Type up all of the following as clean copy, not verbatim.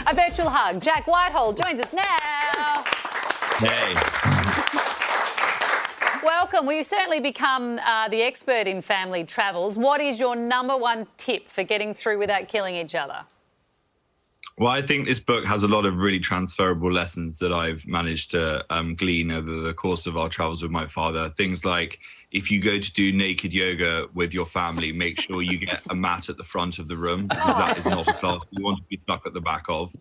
A virtual hug. Jack Whitehall joins us now. Hey. Welcome. Well, you've certainly become the expert in family travels. What is your number one tip for getting through without killing each other? Well, I think this book has a lot of really transferable lessons that I've managed to glean over the course of our travels with my father. Things like, if you go to do naked yoga with your family, make sure you get a mat at the front of the room, because that is not a class you want to be stuck at the back of.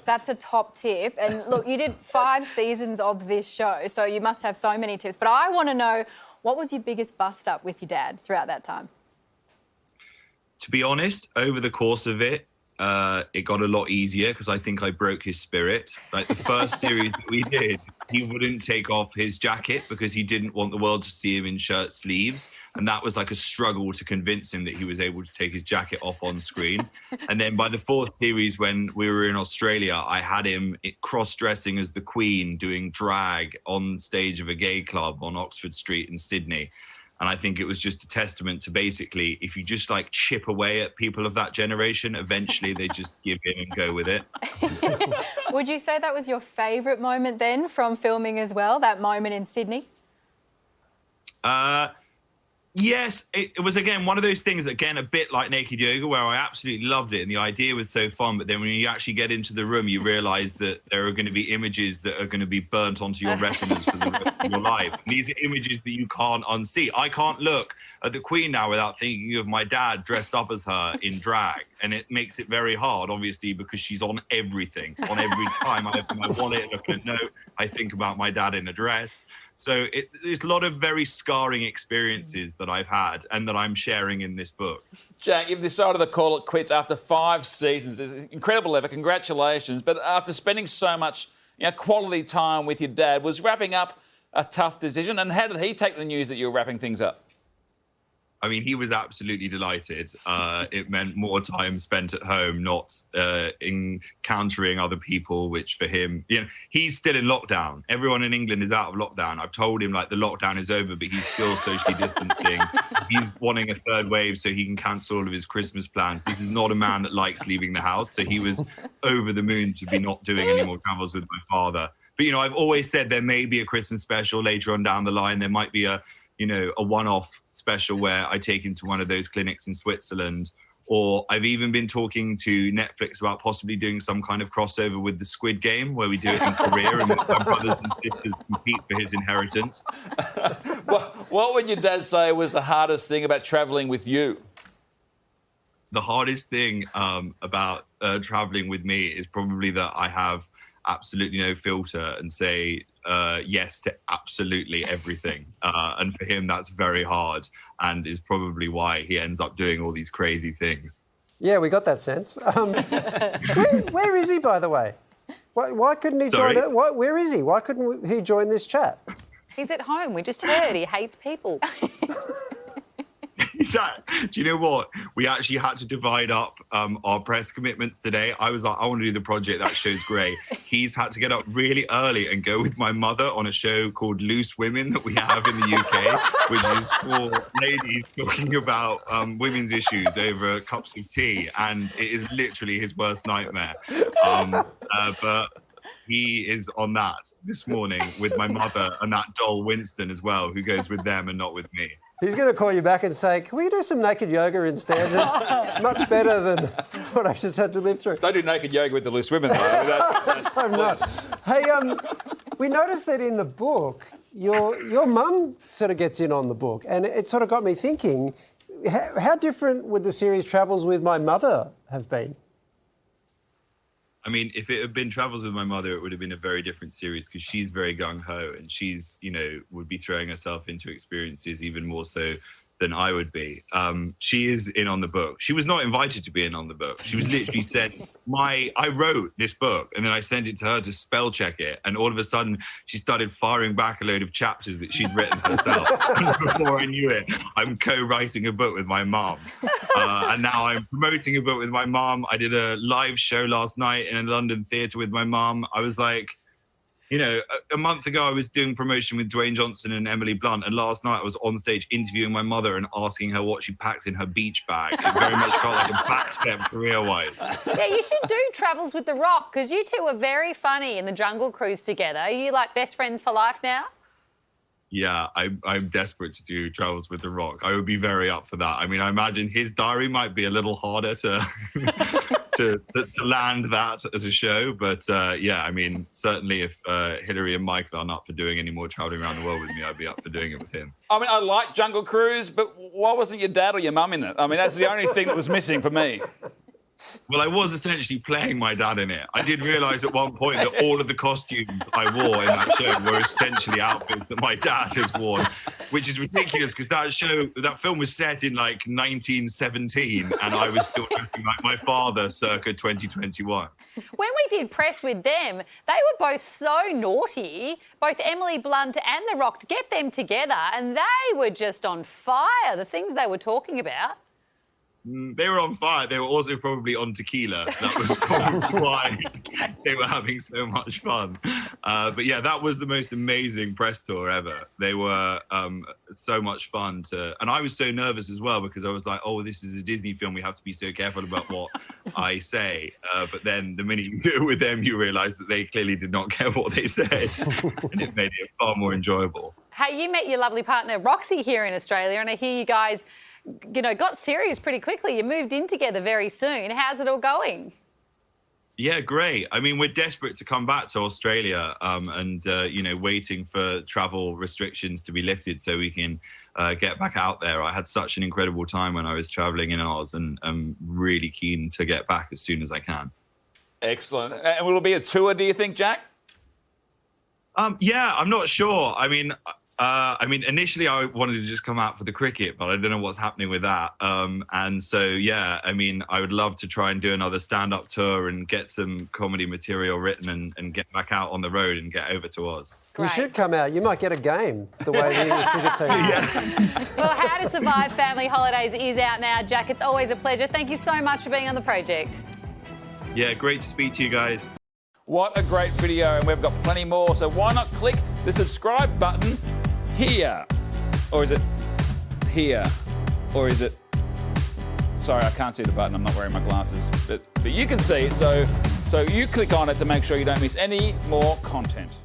That's a top tip. And look, you did 5 seasons of this show, so you must have so many tips. But I want to know, what was your biggest bust up with your dad throughout that time? To be honest, over the course of it, it got a lot easier because I think I broke his spirit. Like the first series that we did, he wouldn't take off his jacket because he didn't want the world to see him in shirt sleeves. And that was like a struggle to convince him that he was able to take his jacket off on screen. And then by the 4th series, when we were in Australia, I had him cross-dressing as the Queen, doing drag on stage of a gay club on Oxford Street in Sydney. And I think it was just a testament to basically, if you just like chip away at people of that generation, eventually they just give in and go with it. Would you say that was your favourite moment then from filming as well, that moment in Sydney? Yes, it was, again, one of those things, again, a bit like naked yoga, where I absolutely loved it and the idea was so fun. But then when you actually get into the room, you realise that there are going to be images that are going to be burnt onto your retinas for the rest of your life. And these are images that you can't unsee. I can't look at the Queen now without thinking of my dad dressed up as her in drag. And it makes it very hard, obviously, because she's on everything. On every time I open my wallet and open a note, I think about my dad in a dress. So there's a lot of very scarring experiences that I've had and that I'm sharing in this book. Jack, you've decided to call it quits after 5 seasons. It's an incredible effort. Congratulations. But after spending so much quality time with your dad, was wrapping up a tough decision? And how did he take the news that you were wrapping things up? I mean, he was absolutely delighted. It meant more time spent at home, not encountering other people, which for him, he's still in lockdown. Everyone in England is out of lockdown. I've told him, like, the lockdown is over, but he's still socially distancing. He's wanting a 3rd wave so he can cancel all of his Christmas plans. This is not a man that likes leaving the house. So he was over the moon to be not doing any more travels with my father. But, I've always said there may be a Christmas special later on down the line. There might be a one-off special where I take him to one of those clinics in Switzerland. Or I've even been talking to Netflix about possibly doing some kind of crossover with the Squid Game, where we do it in Korea and my brothers and sisters compete for his inheritance. What would your dad say was the hardest thing about travelling with you? The hardest thing about travelling with me is probably that I have absolutely no filter and say yes to absolutely everything. And for him, that's very hard and is probably why he ends up doing all these crazy things. Yeah, we got that sense. Where is he, by the way? Why couldn't he Sorry? join it? Where is he? Why couldn't he join this chat? He's at home. We just heard he hates people. Do you know what? We actually had to divide up our press commitments today. I was like, I want to do the project. That show's great. He's had to get up really early and go with my mother on a show called Loose Women that we have in the UK, which is for ladies talking about women's issues over cups of tea. And it is literally his worst nightmare. But he is on that this morning with my mother and that doll Winston as well, who goes with them and not with me. He's going to call you back and say, can we do some naked yoga instead? Much better than what I just had to live through. Don't do naked yoga with the loose women, though. That's I'm not. Hey, we noticed that in the book, your mum sort of gets in on the book, and it sort of got me thinking, how different would the series Travels with My Mother have been? I mean, if it had been Travels with My Mother, it would have been a very different series because she's very gung-ho and she's, would be throwing herself into experiences even more so than I would be. She is in on the book. She was not invited to be in on the book. She was literally said, I wrote this book and then I sent it to her to spell check it. And all of a sudden she started firing back a load of chapters that she'd written herself. And before I knew it, I'm co-writing a book with my mom. And now I'm promoting a book with my mom. I did a live show last night in a London theatre with my mom. I was like, You know, a month ago I was doing promotion with Dwayne Johnson and Emily Blunt, and last night I was on stage interviewing my mother and asking her what she packs in her beach bag. It very much felt like a backstep career-wise. Yeah, you should do Travels with The Rock, because you two were very funny in the Jungle Cruise together. Are you like best friends for life now? Yeah, I'm desperate to do Travels with The Rock. I would be very up for that. I mean, I imagine his diary might be a little harder to to land that as a show. But yeah, I mean, certainly if Hillary and Michael aren't up for doing any more traveling around the world with me, I'd be up for doing it with him. I mean, I like Jungle Cruise, but why wasn't your dad or your mum in it? I mean, that's the only thing that was missing for me. Well, I was essentially playing my dad in it. I did realise at one point that all of the costumes I wore in that show were essentially outfits that my dad has worn, which is ridiculous because that film was set in like 1917 and I was still looking like my father circa 2021. When we did press with them, they were both so naughty, both Emily Blunt and The Rock, to get them together, and they were just on fire, the things they were talking about. They were on fire. They were also probably on tequila. That was probably why they were having so much fun. But yeah, that was the most amazing press tour ever. They were so much fun and I was so nervous as well because I was like, oh, this is a Disney film. We have to be so careful about what I say. But then the minute you do it with them, you realise that they clearly did not care what they said. And it made it far more enjoyable. Hey, you met your lovely partner Roxy here in Australia, and I hear you guys, you know, got serious pretty quickly. You moved in together very soon. How's it all going? Yeah, great. I mean, we're desperate to come back to Australia and, you know, waiting for travel restrictions to be lifted so we can get back out there. I had such an incredible time when I was traveling in Oz and I'm really keen to get back as soon as I can. Excellent. And will it be a tour, do you think, Jack? Yeah, I'm not sure. I mean, initially I wanted to just come out for the cricket, but I don't know what's happening with that. And so, yeah, I mean, I would love to try and do another stand-up tour and get some comedy material written and get back out on the road and get over to Oz. You should come out. You might get a game the way the English cricket team. Yeah. Well, How to Survive Family Holidays is out now, Jack. It's always a pleasure. Thank you so much for being on the project. Yeah, great to speak to you guys. What a great video, and we've got plenty more. So why not click the subscribe button here? Or is it here? Or is it... Sorry, I can't see the button. I'm not wearing my glasses. But you can see it, so you click on it to make sure you don't miss any more content.